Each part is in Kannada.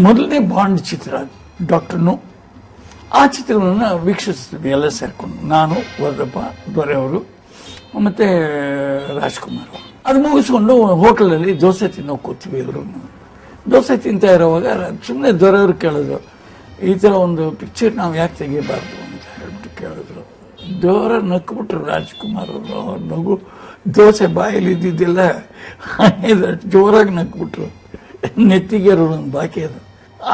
ಮೊದಲನೇ ಬಾಂಡ್ ಚಿತ್ರ ಡಾಕ್ಟರ್ ನು. ಆ ಚಿತ್ರವನ್ನು ವೀಕ್ಷಿಸ್ತೀವಿ ಎಲ್ಲ ಸೇರ್ಕೊಂಡು, ನಾನು, ವರದಪ್ಪ, ದೊರೆಯವರು ಮತ್ತೆ ರಾಜ್ಕುಮಾರ್. ಅದು ಮುಗಿಸ್ಕೊಂಡು ಹೋಟೆಲಲ್ಲಿ ದೋಸೆ ತಿನ್ನೋಕೆ ಕೂತೀವಿ. ಎಲ್ಲರೂ ದೋಸೆ ತಿಂತಾ ಇರೋವಾಗ ಸುಮ್ಮನೆ ದೊರೆಯವರು ಕೇಳಿದ್ರು, ಈ ಥರ ಒಂದು ಪಿಕ್ಚರ್ ನಾವು ಯಾಕೆ ತೆಗಿಬಾರ್ದು ಅಂತ ಹೇಳ್ಬಿಟ್ಟು ಕೇಳಿದ್ರು. ದೊರೆ ನಕ್ಬಿಟ್ರು ರಾಜ್ಕುಮಾರ್ ಅವರು. ಅವ್ರ ನಗು ದೋಸೆ ಬಾಯಲ್ಲಿ ಇದ್ದಿದ್ದೆಲ್ಲ ಜೋರಾಗಿ ನಕ್ಬಿಟ್ರು, ನೆತ್ತಿಗೆ ಒಂದು ಬಾಕಿ ಅದು.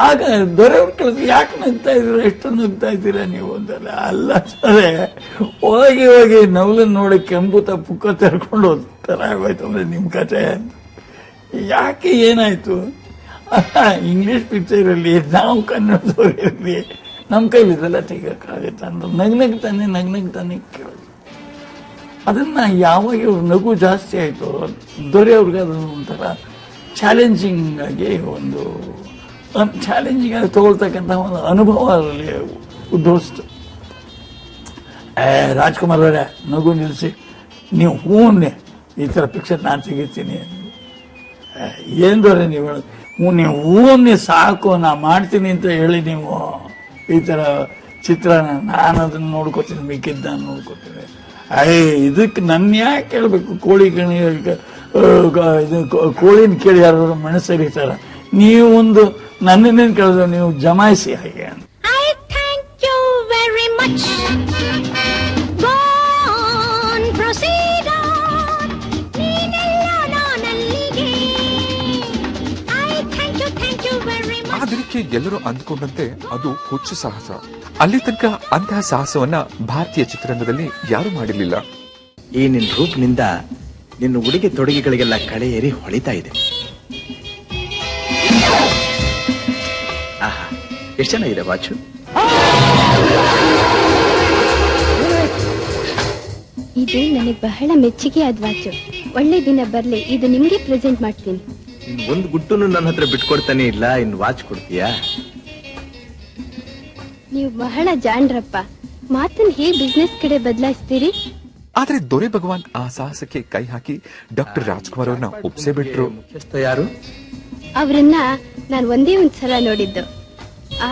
ಆಗ ದೊರೆಯವ್ರು ಕೇಳಿದ್ರು, ಯಾಕೆ ನಗ್ತಾ ಇದ್ದೀರಾ, ಎಷ್ಟು ನಗ್ತಾ ಇದ್ದೀರಾ ನೀವು ಅಂತಲ್ಲ. ಅಲ್ಲ ಸరే, ಹೋಗಿ ಹೋಗಿ ನವಲನ್ನು ನೋಡಿ ಕೆಂಪುತ ಪುಕ್ಕ ತೆರ್ಕೊಂಡು ತರ ಆಗೋಯ್ತು ಅಂದ್ರೆ ನಿಮ್ ಕಥೆ ಅಂತ. ಯಾಕೆ ಏನಾಯ್ತು? ಇಂಗ್ಲಿಷ್ ಪಿಕ್ಚರಲ್ಲಿ ನಾವು ಕನ್ನಡದವರಲ್ಲಿ ನಮ್ಮ ಕೈಲಿ ಇದೆಲ್ಲ ತೆಗಿಯೋಕ್ಕಾಗತ್ತೆ ಅಂದ್ರೆ ನಗ್ನಗ್ತಾನೆ ಕೇಳೋದು. ಅದನ್ನ ಯಾವಾಗ ಇವ್ರ ನಗು ಜಾಸ್ತಿ ಆಯ್ತು, ದೊರೆಯವ್ರಿಗೆ ಅದನ್ನು ಒಂಥರ ಚಾಲೆಂಜಿಂಗ್ ಆಗಿ ಒಂದು ಚಾಲೆಂಜಿಂಗ್ ಆಗಿ ತಗೊಳ್ತಕ್ಕಂಥ ಒಂದು ಅನುಭವ ಅದರಲ್ಲಿ ಉದ್ಭವಿಸ್ತು. ರಾಜ್ಕುಮಾರ್ ಅವರೇ, ನಗು ನಿಲ್ಲಿಸಿ, ನೀವು ಹೂವನ್ನೇ ಈ ಥರ ಪಿಕ್ಚರ್ ನಾನು ತೆಗಿತೀನಿ. ಏನ್ ದೊರೆ ನೀವು ಹೇಳೋದು? ನೀವು ಹೂವನ್ನೇ ಸಾಕು, ನಾ ಮಾಡ್ತೀನಿ ಅಂತ ಹೇಳಿ ನೀವು ಈ ಥರ ಚಿತ್ರನ ನಾನು ಅದನ್ನು ನೋಡ್ಕೋತೀನಿ, ಮಿಕ್ಕಿದ್ದು ನಾನು ನೋಡ್ಕೋತೀನಿ. ಇದಕ್ಕೆ ನನ್ನ ಯಾಕೆ ಕೇಳಬೇಕು? ಕೋಳಿನ ಕೇಳಿ ಯಾರು ಮನಸ್ಸರಿತಾರ? ನೀವು ಒಂದು ನನ್ನೇನು ಕೇಳಿದ್ರೆ ನೀವು ಜಮಾಯಿಸಿ ಹಾಗೆ ಅಂತ. ಅದಕ್ಕೆ ಎಲ್ಲರೂ ಅಂದ್ಕೊಂಡಂತೆ ಅದು ಹುಚ್ಚು ಸಾಹಸ. ಅಲ್ಲಿ ತನಕ ಅಂತಹ ಸಾಹಸವನ್ನ ಭಾರತೀಯ ಚಿತ್ರರಂಗದಲ್ಲಿ ಯಾರು ಮಾಡಿರಲಿಲ್ಲ. ಈ ನಿನ್ನ ರೂಪ್ನಿಂದ ನಿನ್ನ ಉಡುಗೆ ತೊಡುಗೆಗಳಿಗೆಲ್ಲ ಕಳೆ ಏರಿ ಹೊಳಿತಾ ಇದೆ. ಆಹಾ, ಎಷ್ಟು ಚೆನ್ನಾಗಿದೆ ವಾಚು. ಇದು ನನಗೆ ಬಹಳ ಮೆಚ್ಚುಗೆ ಆದ ವಾಚು. ಒಳ್ಳೆ ದಿನ ಬರ್ಲಿ, ಇದು ನಿಮ್ಗೆ ಪ್ರೆಸೆಂಟ್ ಮಾಡ್ತೀನಿ. ಒಂದು ಗುಟ್ಟನ್ನು ನನ್ನ ಹತ್ರ ಬಿಟ್ಕೊಡ್ತಾನೆ ಇಲ್ಲ, ಇನ್ನು ವಾಚ್ ಕೊಡ್ತೀಯಾ? ನೀವು ಬಹಳ ಜಾಣ್ರಪ್ಪ. ಮಾತನ್ನ ಹೇಗೆ ಬಿಸ್ನೆಸ್ ಕಡೆ ಬದಲಾಯಿಸ್ತೀರಿ? ಆದ್ರೆ ದೊರೆ ಭಗವಾನ್ ಆ ಸಾಹಸಕ್ಕೆ ಕೈ ಹಾಕಿ ಡಾಕ್ಟರ್ ರಾಜ್ಕುಮಾರ್ ಅವ್ರನ್ನ ಒಪ್ಸೇ ಬಿಟ್ರು. ಮುಖ್ಯಸ್ಥ ಯಾರು? ಅವರನ್ನ ನಾನು ಒಂದೇ ಒಂದ್ಸಲ ನೋಡಿದ್ದು.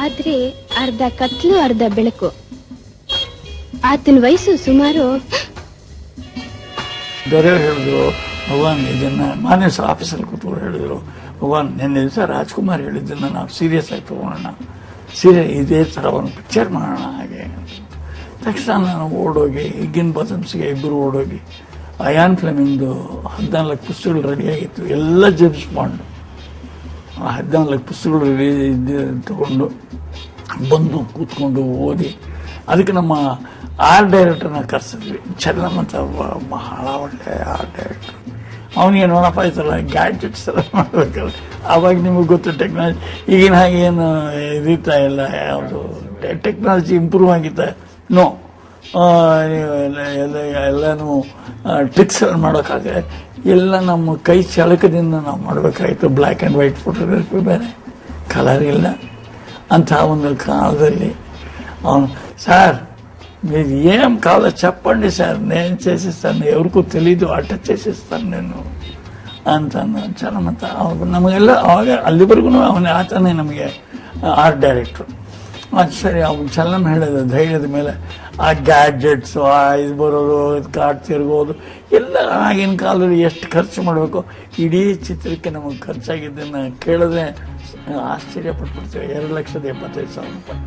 ಆದ್ರೆ ಅರ್ಧ ಕತ್ಲು ಅರ್ಧ ಬೆಳಕು. ಆತನ ವಯಸ್ಸು ಸುಮಾರು. ದೊರೆ ಹೇಳಿದ್ರು, ಭಗವಾನ್ ಇದನ್ನ ಮಾನ್ಯ ಆಫೀಸಲ್ಲಿ ಕೂತ್ಕೊಂಡು ಹೇಳಿದ್ರು, ಭಗವಾನ್ ನಿನ್ನೆ ದಿವಸ ರಾಜ್ಕುಮಾರ್ ಹೇಳಿದ್ದನ್ನ ನಾವು ಸೀರಿಯಸ್ ಆಗಿ ತಗೊಳ್ಳೋಣ, ಇದೇ ತರ ಒಂದು ಪಿಕ್ಚರ್ ಮಾಡೋಣ ಹಾಗೆ. ತಕ್ಷಣ ನಾನು ಓಡೋಗಿ ಈಗಿನ ಬಸಮ್ಸ್ಗೆ ಇಬ್ಬರು ಓಡೋಗಿ ಅಯಾನ್ ಫ್ಲೆಮಿಂಗ್ದು 14 ಪುಸ್ತಕಗಳು ರೆಡಿಯಾಗಿತ್ತು, ಎಲ್ಲ ಜೇಮ್ಸ್ ಬಾಂಡ್. 14 ಪುಸ್ತಕಗಳು ತಗೊಂಡು ಬಂದು ಕೂತ್ಕೊಂಡು ಓದಿ, ಅದಕ್ಕೆ ನಮ್ಮ ಆರ್ಟ್ ಡೈರೆಕ್ಟರ್ನ ಕರೆಸಿದ್ವಿ. ಚೆನ್ನಮ್ಮಂತ ಬಹಳ ಒಳ್ಳೆ ಆರ್ಟ್ ಡೈರೆಕ್ಟರ್. ಅವನಿಗೆ ನೋಡಪ್ಪ ಈ ಥರ ಗ್ಯಾಡ್ಜೆಟ್ಸ್ ಎಲ್ಲ ಮಾಡಬೇಕಲ್ಲ. ಆವಾಗ ನಿಮಗೆ ಗೊತ್ತು ಟೆಕ್ನಾಲಜಿ ಈಗಿನ ಹಾಗೆ ಏನು ಇದಿರ್ತಾ ಇಲ್ಲ, ಯಾವುದು ಟೆಕ್ನಾಲಜಿ ಇಂಪ್ರೂವ್ ಆಗಿತ್ತ ನೋ, ಎಲ್ಲನೂ ಟ್ರಿಕ್ಸ್ ಮಾಡೋಕ್ಕಾಗ ಎಲ್ಲ ನಮ್ಮ ಕೈ ಚಳಕದಿಂದ ನಾವು ಮಾಡಬೇಕಾಗಿತ್ತು. ಬ್ಲ್ಯಾಕ್ ಆ್ಯಂಡ್ ವೈಟ್ ಫೋಟೋಗ್ರಫಿ ಬೇರೆ, ಕಲರ್ ಇಲ್ಲ. ಅಂತಹ ಒಂದು ಕಾಲದಲ್ಲಿ ಅವನು, సార్ మీరు ఏం కావాలో చెప్పండి సార్, నేను చేసిస్తాను, ఎవరికೂ తెలీదు అట్ట చేసిస్తాను నేను ಅಂತಾನು. ಚೆನ್ನಮಂತ ನಮಗೆಲ್ಲ ಅವಾಗ ಅಲ್ಲಿವರೆಗೂ ಅವನೇ ಆತನೇ ನಮಗೆ ಆರ್ಟ್ ಡೈರೆಕ್ಟ್ರು. ಅದು ಸರಿ, ಅವನು ಚೆನ್ನಮ್ಮ ಹೇಳಿದ ಧೈರ್ಯದ ಮೇಲೆ ಆ ಗ್ಯಾಡ್ಜೆಟ್ಸು, ಆ ಇದು ಬರೋದು, ಕಾಡ್ ತಿರುಗೋದು ಎಲ್ಲ ಆಗಿನ ಕಾಲದಲ್ಲಿ ಎಷ್ಟು ಖರ್ಚು ಮಾಡಬೇಕು. ಇಡೀ ಚಿತ್ರಕ್ಕೆ ನಮಗೆ ಖರ್ಚಾಗಿದ್ದನ್ನು ಕೇಳಿದ್ರೆ ಆಶ್ಚರ್ಯಪಟ್ಬಿಡ್ತೇವೆ. 2,75,000 ರೂಪಾಯಿ.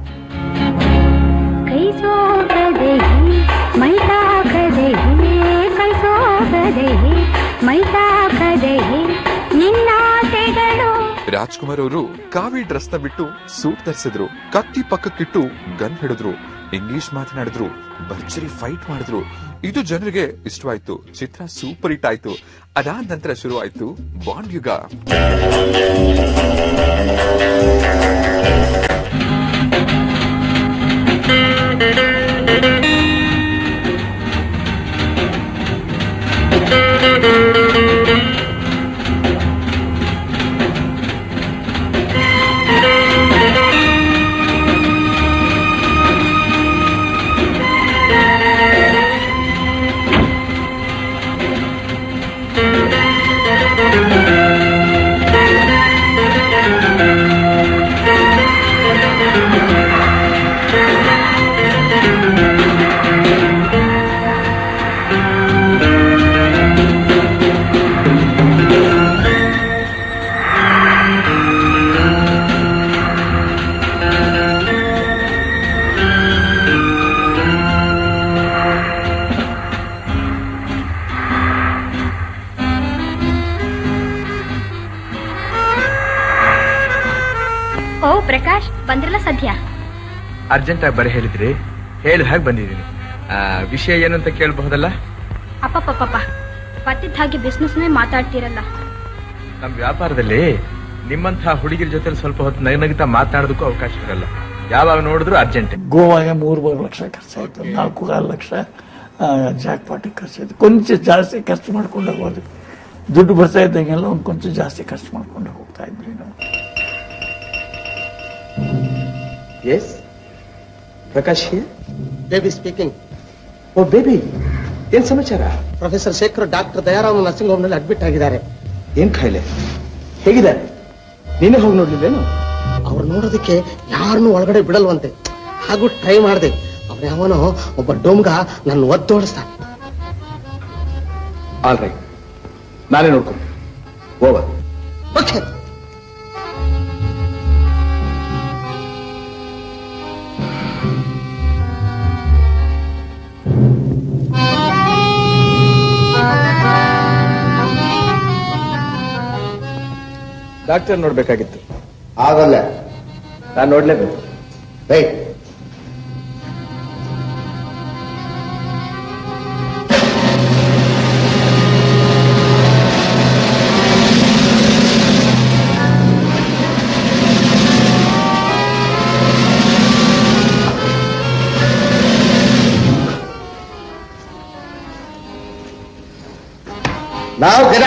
ರಾಜ್ಕುಮಾರ್ ಅವರು ಕಾವಿ ಡ್ರೆಸ್ ನ ಬಿಟ್ಟು ಸೂಟ್ ಧರಿಸಿದ್ರು, ಕತ್ತಿ ಪಕ್ಕಕ್ಕಿಟ್ಟು ಗನ್ ಹಿಡಿದ್ರು, ಇಂಗ್ಲಿಷ್ ಮಾತನಾಡಿದ್ರು, ಭರ್ಜರಿ ಫೈಟ್ ಮಾಡಿದ್ರು. ಇದು ಜನರಿಗೆ ಇಷ್ಟವಾಯ್ತು. ಚಿತ್ರ ಸೂಪರ್ ಹಿಟ್ ಆಯ್ತು. ಅದಾದ ನಂತರ ಶುರು ಆಯ್ತು ಬಾಂಡ್ ಯುಗ. ಪ್ರಕಾಶ್ ಬಂದ್ರಲ್ಲ ಸದ್ಯ. ಅರ್ಜೆಂಟ್ ಆಗಿ ಬರ ಹೇಳಿದ್ರಿ, ಹೇಳಿದ ಹಾಗೆ ಬಂದಿದ್ದೀನಿ. ವಿಷಯ ಏನು ಅಂತ ಕೇಳಬಹುದಲ್ಲ? ಅಪ್ಪಪ್ಪ ಬತ್ತಿದ್ದ ಹಾಗೆ ಬಿಸ್ನೆಸ್ನೇ ಮಾತಾಡ್ತೀರಲ್ಲ. ನಮ್ ವ್ಯಾಪಾರದಲ್ಲಿ ನಿಮ್ಮಂತಹ ಹುಡುಗಿರ ಜೊತೆ ಸ್ವಲ್ಪ ಹೊತ್ತು ನಗನಗ್ತಾ ಮಾತನಾಡೋದಕ್ಕೂ ಅವಕಾಶ ಇರಲ್ಲ. ಯಾವಾಗ ನೋಡಿದ್ರು ಅರ್ಜೆಂಟ್. ಗೋವಾಗೆ 3 ಲಕ್ಷ ಖರ್ಚಾಯ್ತು, 4 ಲಕ್ಷ ಜಾಕ್ ಪಾಟಿಗೆ ಖರ್ಚಾಯ್ತು. ಕೊಂಚ ಜಾಸ್ತಿ ಖರ್ಚು ಮಾಡ್ಕೊಂಡು ಹೋಗೋದು, ದುಡ್ಡು ಬರ್ತಾ ಇದ್ದಂಗೆಲ್ಲ ಒಂದು ಕೊಂಚ ಜಾಸ್ತಿ ಖರ್ಚು ಮಾಡ್ಕೊಂಡು ಹೋಗ್ತಾ ಇದ್ವಿ ನಾವು. Yes Prakash baby speaking. Oh baby, ಏನ್ ಸಮಾಚಾರ? Professor Shekhar doctor Dayaram nursing home ನಲ್ಲಿ ಅಡ್ಮಿಟ್ ಆಗಿದ್ದಾರೆ. ಏನ್ ಖಾಯಿಲೆ? ಹೇಗಿದ್ದಾರೆ? ನೀನೇ ಹೋಗಿ ನೋಡ್ಲಿಲ್ಲೇನು? ಅವ್ರು ನೋಡೋದಕ್ಕೆ ಯಾರನ್ನೂ ಒಳಗಡೆ ಬಿಡಲ್ವಂತೆ. ಹಾಗೂ ಟ್ರೈ ಮಾಡಿದೆ. ಅವ್ರ ಯಾವನೋ ಒಬ್ಬ ಡೋಮ್ಗ ನನ್ನ ಒದ್ದೋಡಿಸ್ತಾನೆ. ಆಲ್ ರೈಟ್, ನಾನೇ ನೋಡ್ಕೊಂಡು ಓವರ್. ಓಕೆ. ಡಾಕ್ಟರ್ ನೋಡ್ಬೇಕಾಗಿತ್ತು. ಆಗಲ್ಲ. ನಾನು ನೋಡ್ಲೇಬೇಕು. ರೈಟ್. ನಾವು ಜನ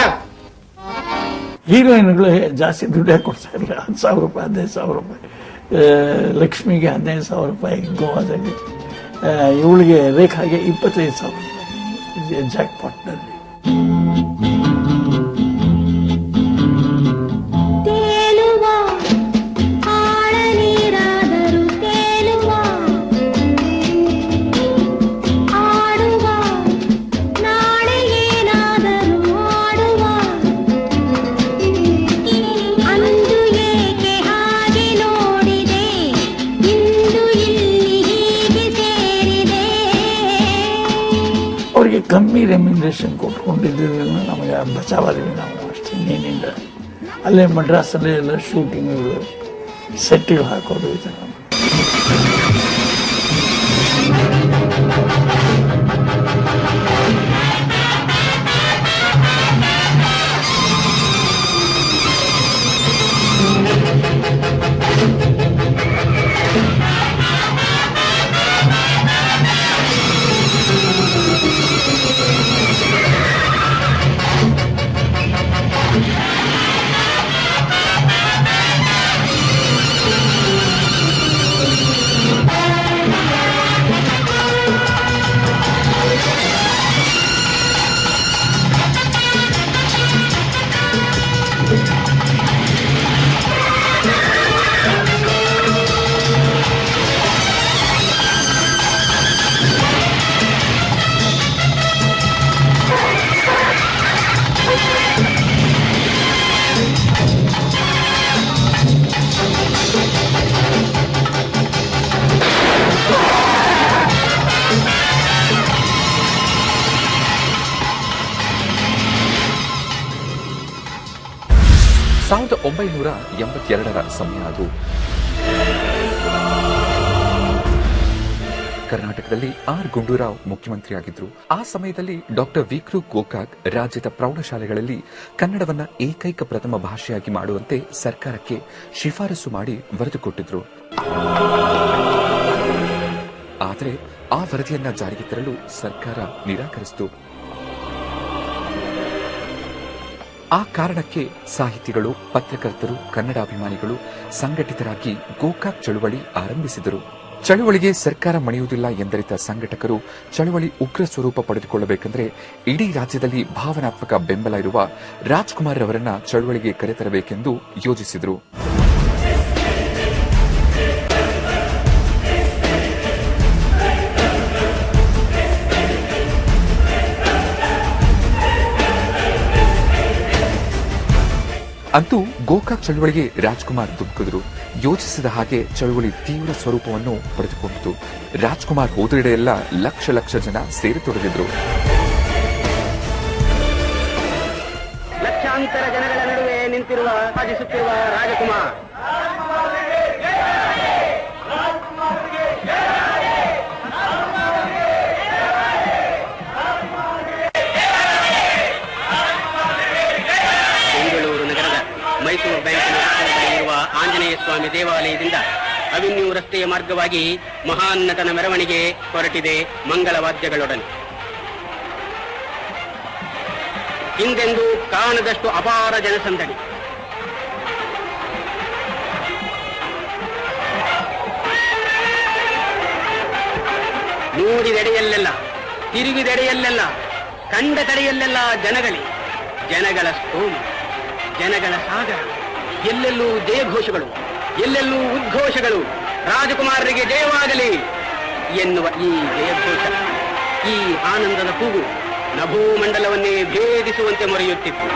ಹೀರೋಯಿನ್ಗಳು ಜಾಸ್ತಿ ದುಡ್ಡು ಕೊಡ್ತಾ ಇಲ್ಲ. 10,000 ರೂಪಾಯಿ, 15,000 ರೂಪಾಯಿ. ಲಕ್ಷ್ಮಿಗೆ 15,000 ರೂಪಾಯಿ ಗೋವಾದಲ್ಲಿ, ಇವಳಿಗೆ ರೇಖಾಗೆ 25,000 ರೂಪಾಯಿ ಜಾಕ್ ಪಾಟ್ನಲ್ಲಿ. ಅವರಿಗೆ ಕಮ್ಮಿ ರೆಮ್ಯುನರೇಷನ್ ಕೊಟ್ಕೊಂಡಿದ್ದರಿಂದ ನಮಗೆ ಬಚಾವಾದ್ವಿ ನಾವು ಅಷ್ಟೇ. ಇನ್ನೇನಿಲ್ಲ, ಅಲ್ಲೇ ಮಡ್ರಾಸಲ್ಲೇ ಎಲ್ಲ ಶೂಟಿಂಗ್ ಸೆಟ್ಟಿಗೆ ಹಾಕೋದು ಈ ಥರ. ಸಾವಿರದ 1982ರ ಸಮಯ ಅದು. ಕರ್ನಾಟಕದಲ್ಲಿ ಆರ್ ಗುಂಡೂರಾವ್ ಮುಖ್ಯಮಂತ್ರಿಯಾಗಿದ್ರು. ಆ ಸಮಯದಲ್ಲಿ ಡಾಕ್ಟರ್ ವಿಕ್ರು ಗೋಕಾಕ್ ರಾಜ್ಯದ ಪ್ರೌಢಶಾಲೆಗಳಲ್ಲಿ ಕನ್ನಡವನ್ನ ಏಕೈಕ ಪ್ರಥಮ ಭಾಷೆಯಾಗಿ ಮಾಡುವಂತೆ ಸರ್ಕಾರಕ್ಕೆ ಶಿಫಾರಸು ಮಾಡಿ ವರದಿಕೊಟ್ಟಿದ್ರು. ಆದರೆ ಆ ವರದಿಯನ್ನ ಜಾರಿಗೆ ತರಲು ಸರ್ಕಾರ ನಿರಾಕರಿಸಿತು. ಆ ಕಾರಣಕ್ಕೆ ಸಾಹಿತಿಗಳು, ಪತ್ರಕರ್ತರು, ಕನ್ನಡಾಭಿಮಾನಿಗಳು ಸಂಘಟಿತರಾಗಿ ಗೋಕಾಕ್ ಚಳುವಳಿ ಆರಂಭಿಸಿದರು. ಚಳುವಳಿಗೆ ಸರ್ಕಾರ ಮಣಿಯುವುದಿಲ್ಲ ಎಂದರಿತ ಸಂಘಟಕರು ಚಳುವಳಿ ಉಗ್ರ ಸ್ವರೂಪ ಪಡೆದುಕೊಳ್ಳಬೇಕೆಂದರೆ ಇಡೀ ರಾಜ್ಯದಲ್ಲಿ ಭಾವನಾತ್ಮಕ ಬೆಂಬಲ ಇರುವ ರಾಜ್ಕುಮಾರ್ ಅವರನ್ನ ಚಳುವಳಿಗೆ ಕರೆತರಬೇಕೆಂದು ಯೋಜಿಸಿದರು. ಅಂತೂ ಗೋಕಾಕ್ ಚಳುವಳಿಗೆ ರಾಜ್ಕುಮಾರ್ ಧುಮುಕಿದ್ರು. ಯೋಚಿಸಿದ ಹಾಗೆ ಚಳುವಳಿ ತೀವ್ರ ಸ್ವರೂಪವನ್ನು ಪಡೆದುಕೊಂಡಿತು. ರಾಜ್ಕುಮಾರ್ ಹೋದೆಡೆಯೆಲ್ಲ ಲಕ್ಷ ಲಕ್ಷ ಜನ ಸೇರಿತೊಡಗಿದ್ರು. ಲಕ್ಷಾಂತರ ಜನಗಳ ನಡುವೆ ನಿಂತಿರುವ ರಾಜಕುಮಾರ್ ಮೈಸೂರು ಬ್ಯಾಂಕಿನ ಇರುವ ಆಂಜನೇಯ ಸ್ವಾಮಿ ದೇವಾಲಯದಿಂದ ಅವೆನ್ಯೂ ರಸ್ತೆಯ ಮಾರ್ಗವಾಗಿ ಮಹಾನ್ನತನ ಮೆರವಣಿಗೆ ಹೊರಟಿದೆ ಮಂಗಳವಾದ್ಯಗಳೊಡನೆ. ಹಿಂದೆಂದೂ ಕಾಣದಷ್ಟು ಅಪಾರ ಜನಸಂದಣಿ. ನೋಡಿದೆಡೆಯಲ್ಲೆಲ್ಲ, ತಿರುಗಿದೆಡೆಯಲ್ಲೆಲ್ಲ, ಕಂಡ ಕಡೆಯಲ್ಲೆಲ್ಲ ಜನಗಳ ಸ್ತೋಮ, ಜನಗಳ ಸಾಗರ. ಎಲ್ಲೆಲ್ಲೂ ಜಯಘೋಷಗಳು, ಎಲ್ಲೆಲ್ಲೂ ಉದ್ಘೋಷಗಳು. ರಾಜಕುಮಾರರಿಗೆ ಜಯವಾಗಲಿ ಎನ್ನುವ ಈ ಜಯಘೋಷ, ಈ ಆನಂದದ ಕೂಗು ನಭೋಮಂಡಲವನ್ನೇ ಭೇದಿಸುವಂತೆ ಮೊರೆಯುತ್ತಿತ್ತು.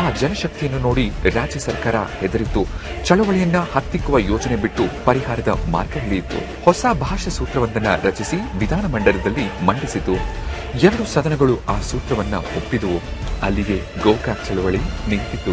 ಆ ಜನಶಕ್ತಿಯನ್ನು ನೋಡಿ ರಾಜ್ಯ ಸರ್ಕಾರ ಹೆದರಿತ್ತು. ಚಳವಳಿಯನ್ನ ಹತ್ತಿಕ್ಕುವ ಯೋಜನೆ ಬಿಟ್ಟು ಪರಿಹಾರದ ಮಾರ್ಗ ಹಿಡಿಯಿತು. ಹೊಸ ಭಾಷಾ ಸೂತ್ರವೊಂದನ್ನ ರಚಿಸಿ ವಿಧಾನಮಂಡಲದಲ್ಲಿ ಮಂಡಿಸಿತು. 2 ಸದನಗಳು ಆ ಸೂತ್ರವನ್ನ ಒಪ್ಪಿದುವು. ಅಲ್ಲಿಗೆ ಗೋಕಾಕ್ ಚಳವಳಿ ನಿಂತಿತು.